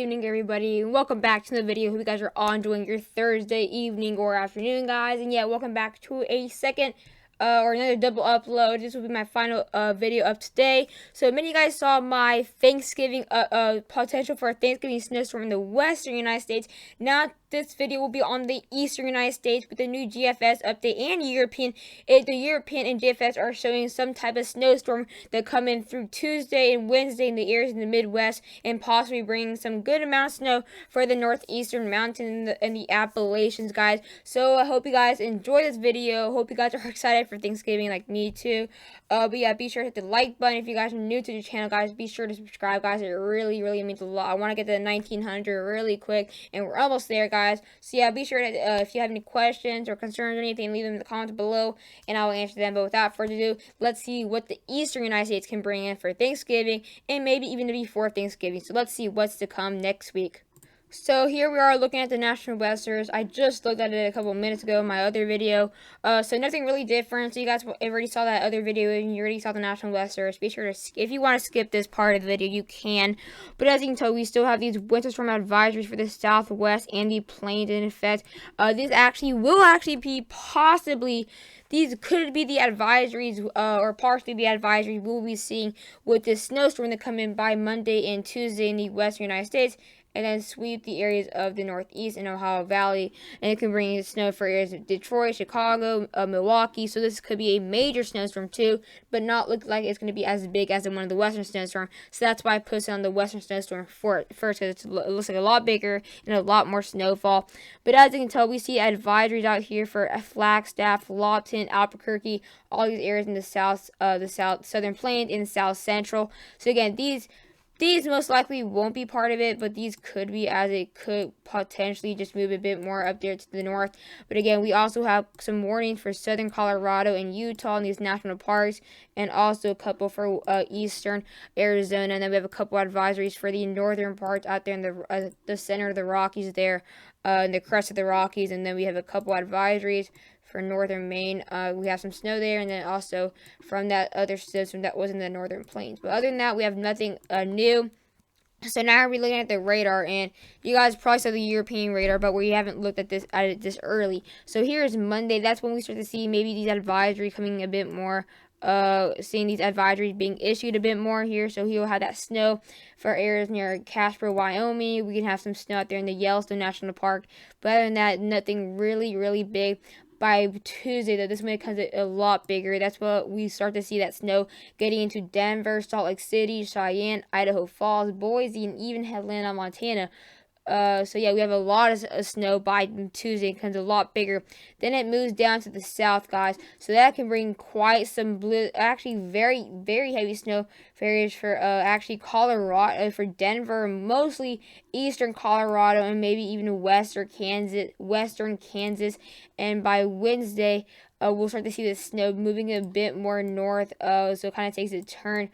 evening, everybody. Welcome back to the video. Hope you guys are all enjoying your Thursday evening or afternoon, guys. And yeah, welcome back to a second or another double upload. This will be my final video of today. So many of you guys saw my Thanksgiving potential for a Thanksgiving snowstorm in the western United States. Now this video will be on the eastern United States with the new GFS update and European. The European and GFS are showing some type of snowstorm that come in through Tuesday and Wednesday in the areas in the Midwest and possibly bringing some good amount of snow for the northeastern mountain and the Appalachians, guys. So I hope you guys enjoy this video. Hope you guys are excited for Thanksgiving like me too. But yeah, be sure to hit the like button if you guys are new to the channel, guys. Be sure to subscribe, guys. It really means a lot. I want to get to the 1900 really quick, and we're almost there, guys. So yeah, be sure to if you have any questions or concerns or anything, leave them in the comments below, and I will answer them. But without further ado, let's see what the eastern United States can bring in for Thanksgiving and maybe even before Thanksgiving. So let's see what's to come next week. So here we are looking at the national weathers. I just looked at it a couple minutes ago in my other video. So nothing really different. So you guys already saw that other video and you already saw the national weathers. Be sure to, if you want to skip this part of the video, you can. But as you can tell, we still have these winter storm advisories for the southwest and the plains in effect. This actually will be possibly. These could be the advisories, or partially the advisories we'll be seeing with this snowstorm that come in by Monday and Tuesday in the western United States, and then sweep the areas of the Northeast and Ohio Valley, and it can bring snow for areas of Detroit, Chicago, Milwaukee. So this could be a major snowstorm too, but not look like it's going to be as big as the one of the western snowstorm. So that's why I posted on the western snowstorm first, because it looks like a lot bigger and a lot more snowfall. But as you can tell, we see advisories out here for Flagstaff, Lawton, Albuquerque, all these areas in the southern plains and the south central. So again, these most likely won't be part of it, but these could be, as it could potentially just move a bit more up there to the north. But again, we also have some warnings for southern Colorado and Utah in these national parks, and also a couple for eastern Arizona. And then we have a couple advisories for the northern parts out there in the center of the Rockies there, in the crest of the Rockies. And then we have a couple advisories for northern Maine. We have some snow there, and then also from that other system that was in the northern plains. But other than that, we have nothing new. So now we're looking at the radar, and you guys probably saw the European radar, but we haven't looked at it this early. So here's Monday. That's when we start to see maybe these advisories coming a bit more. Seeing these advisories being issued a bit more here. So he'll have that snow for areas near Casper, Wyoming. We can have some snow out there in the Yellowstone National Park. But other than that, nothing really big. By Tuesday, though, this becomes a lot bigger. That's what we start to see, that snow getting into Denver, Salt Lake City, Cheyenne, Idaho Falls, Boise, and even Helena, Montana. So yeah, we have a lot of snow by Tuesday. It becomes a lot bigger. Then it moves down to the south, guys. So that can bring quite some actually very heavy snow for areas for actually Colorado, for Denver, mostly eastern Colorado, and maybe even western Kansas. And by Wednesday, we'll start to see the snow moving a bit more north. So it kind of takes a turn,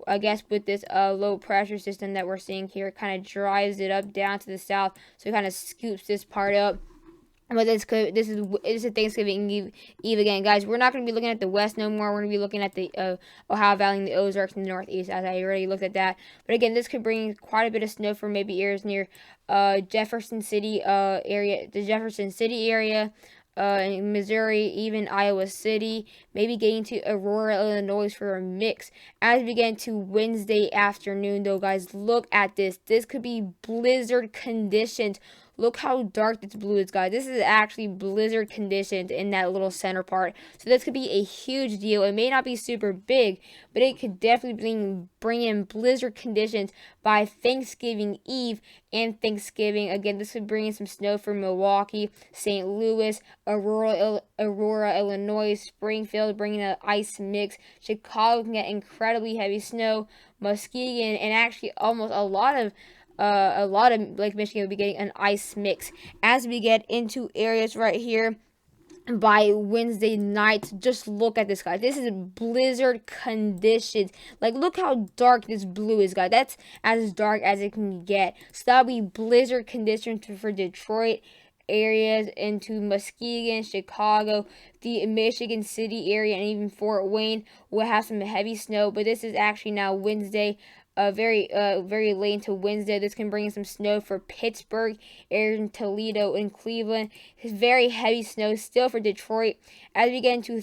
I guess, with this low pressure system that we're seeing here. It kind of drives it up down to the south, so it kind of scoops this part up. But this is a Thanksgiving Eve again, guys. We're not going to be looking at the west no more. We're going to be looking at the Ohio Valley and the Ozarks in the northeast, as I already looked at that. But again, this could bring quite a bit of snow for maybe areas near Jefferson City area, the Jefferson City area. In Missouri, even Iowa City, maybe getting to Aurora, Illinois for a mix. As we get into Wednesday afternoon, though, guys, look at this. This could be blizzard conditions. Look how dark this blue is, guys. This is actually blizzard conditions in that little center part. So this could be a huge deal. It may not be super big, but it could definitely bring in blizzard conditions by Thanksgiving Eve and Thanksgiving. Again, this could bring in some snow from Milwaukee, St. Louis, Aurora, Illinois, Springfield, bringing an ice mix. Chicago can get incredibly heavy snow. Muskegon, and actually almost a lot of Lake Michigan will be getting an ice mix. As we get into areas right here by Wednesday night, just look at this, guys. This is blizzard conditions. Like, look how dark this blue is, guys. That's as dark as it can get. So that'll be blizzard conditions for Detroit areas, into Muskegon, Chicago, the Michigan City area, and even Fort Wayne will have some heavy snow. But this is actually now Wednesday. very late into Wednesday. This can bring some snow for Pittsburgh, Aaron, Toledo, and Cleveland. It's very heavy snow still for Detroit. As we get into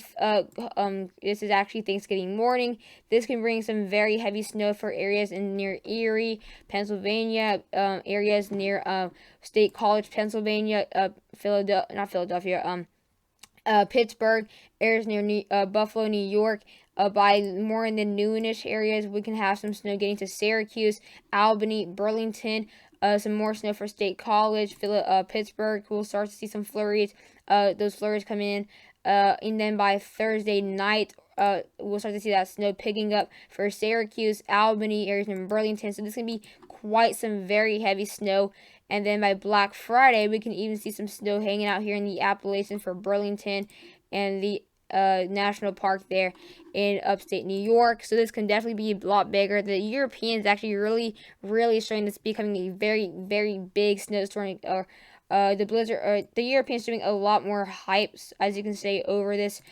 this is actually Thanksgiving morning. This can bring some very heavy snow for areas near Erie, Pennsylvania, areas near State College, Pennsylvania, Pittsburgh, areas near Buffalo, New York. By more in the noonish areas, we can have some snow getting to Syracuse, Albany, Burlington. Some more snow for State College, Pittsburgh. We'll start to see some flurries. Those flurries come in. And then by Thursday night, we'll start to see that snow picking up for Syracuse, Albany, areas in Burlington. So this can be quite some very heavy snow. And then by Black Friday, we can even see some snow hanging out here in the Appalachians for Burlington and the national park there in upstate New York. So this can definitely be a lot bigger. The Europeans actually really showing this becoming a very big snowstorm. The blizzard, the Europeans doing a lot more hypes, as you can say, over this.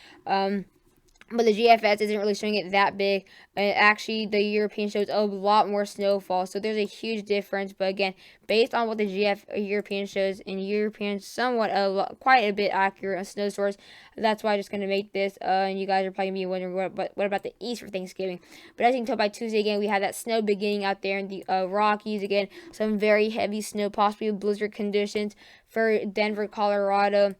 But the GFS isn't really showing it that big. Actually, the European shows a lot more snowfall. So there's a huge difference. But again, based on what the European shows, and European somewhat quite a bit accurate on snowstorms, that's why I'm just going to make this. And you guys are probably going to be wondering, what about the East for Thanksgiving? But as you can tell by Tuesday, again, we have that snow beginning out there in the Rockies. Again, some very heavy snow, possibly blizzard conditions for Denver, Colorado.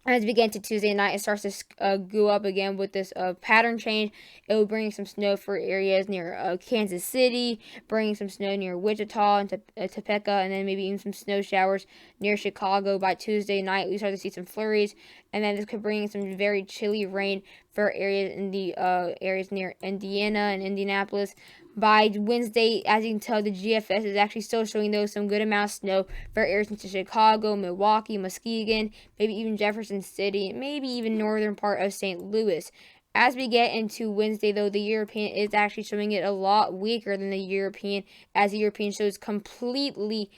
As we get into Tuesday night, it starts to go up again with this pattern change. It will bring some snow for areas near Kansas City, bring some snow near Wichita and Topeka, and then maybe even some snow showers near Chicago. By Tuesday night, we start to see some flurries, and then this could bring some very chilly rain for areas in the areas near Indiana and Indianapolis. By Wednesday, as you can tell, the GFS is actually still showing some good amount of snow for areas into Chicago, Milwaukee, Muskegon, maybe even Jefferson City, maybe even northern part of St. Louis. As we get into Wednesday, though, the European is actually showing it a lot weaker than the European, as the European shows completely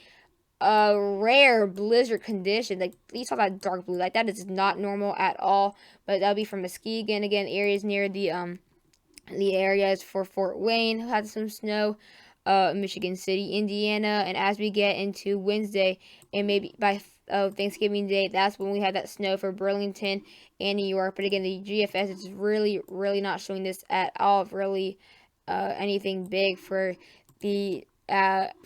rare blizzard condition. Like, you saw that dark blue, like that is not normal at all. But that'll be from Muskegon, again, areas near the areas for Fort Wayne had some snow, Michigan City, Indiana. And as we get into Wednesday, and maybe by Thanksgiving Day, that's when we have that snow for Burlington and New York. But again, the GFS is really not showing this at all, really anything big for the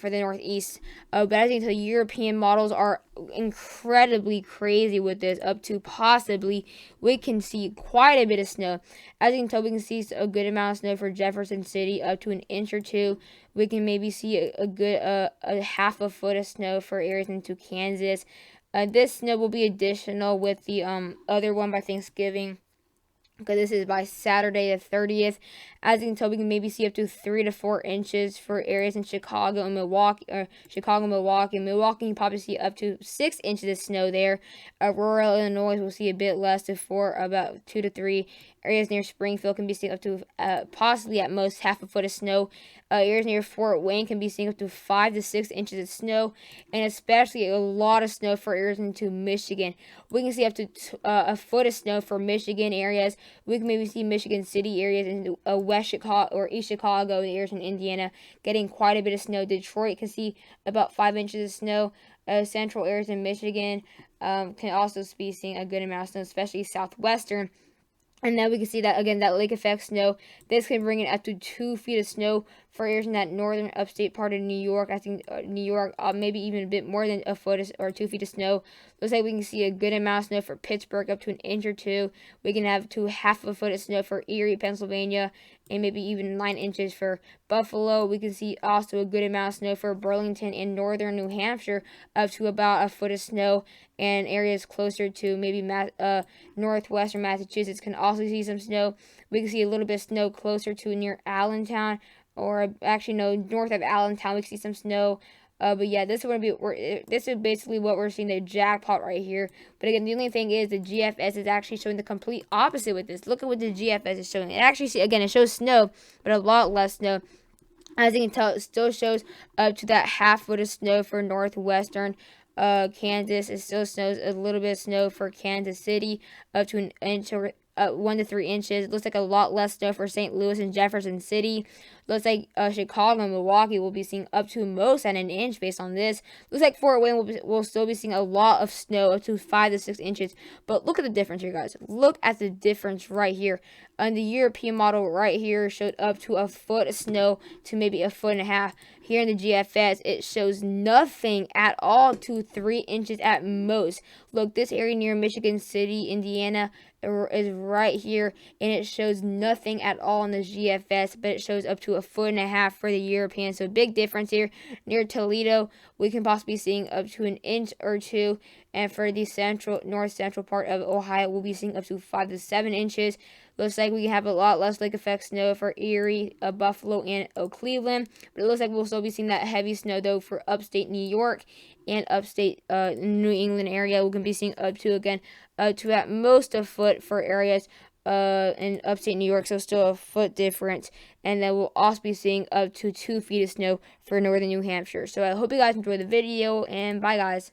Northeast. But as you can tell, European models are incredibly crazy with this. Up to possibly, we can see quite a bit of snow. As you can tell, we can see a good amount of snow for Jefferson City, up to an inch or two. We can maybe see a good a half a foot of snow for areas into Kansas. This snow will be additional with the other one by Thanksgiving, because this is by Saturday the 30th. As you can tell, we can maybe see up to 3 to 4 inches for areas in Chicago and Milwaukee. Milwaukee, you can probably see up to 6 inches of snow there. Rural Illinois will see a bit less, to about 2 to 3. Areas near Springfield can be seeing up to possibly at most half a foot of snow. Areas near Fort Wayne can be seeing up to 5 to 6 inches of snow, and especially a lot of snow for areas into Michigan. We can see up to a foot of snow for Michigan areas. We can maybe see Michigan City areas in West Chicago or East Chicago, and areas in Indiana getting quite a bit of snow. Detroit can see about 5 inches of snow. Central areas in Michigan can also be seeing a good amount of snow, especially southwestern. And then we can see that, again, that lake effect snow. This can bring in up to 2 feet of snow for areas in that northern upstate part of New York. I think New York, maybe even a bit more than a foot or 2 feet of snow. Looks like we can see a good amount of snow for Pittsburgh, up to an inch or 2. We can have to half a foot of snow for Erie, Pennsylvania, and maybe even 9 inches for Buffalo. We can see also a good amount of snow for Burlington and northern New Hampshire, up to about a foot of snow. And areas closer to maybe northwestern Massachusetts can also see some snow. We can see a little bit of snow closer to near Allentown, or actually no, north of Allentown we can see some snow. But yeah, this is basically what we're seeing, the jackpot right here. But again, the only thing is the GFS is actually showing the complete opposite with this. Look at what the GFS is showing. It actually, it shows snow, but a lot less snow. As you can tell, it still shows up to that half foot of snow for northwestern Kansas. It still snows a little bit of snow for Kansas City, up to an inch or 1 to 3 inches. It looks like a lot less snow for St. Louis and Jefferson City. Looks like Chicago and Milwaukee will be seeing up to most at an inch based on this. Looks like Fort Wayne will still be seeing a lot of snow, up to 5 to 6 inches. But look at the difference here, guys. Look at the difference right here. And the European model right here showed up to a foot of snow to maybe a foot and a half. Here in the GFS, it shows nothing at all to 3 inches at most. Look, this area near Michigan City, Indiana, is right here, and it shows nothing at all in the GFS, but it shows up to a foot and a half for the European. So big difference here. Near Toledo, we can possibly be seeing up to an inch or two, and for the north central part of Ohio, we'll be seeing up to 5 to 7 inches. Looks like we have a lot less lake effect snow for Erie, Buffalo, and Cleveland. But it looks like we'll still be seeing that heavy snow, though, for upstate New York and upstate New England area. We can be seeing up to, again, to at most a foot for areas in upstate New York, so still a foot difference. And then we'll also be seeing up to 2 feet of snow for northern New Hampshire. So I hope you guys enjoyed the video, and bye, guys.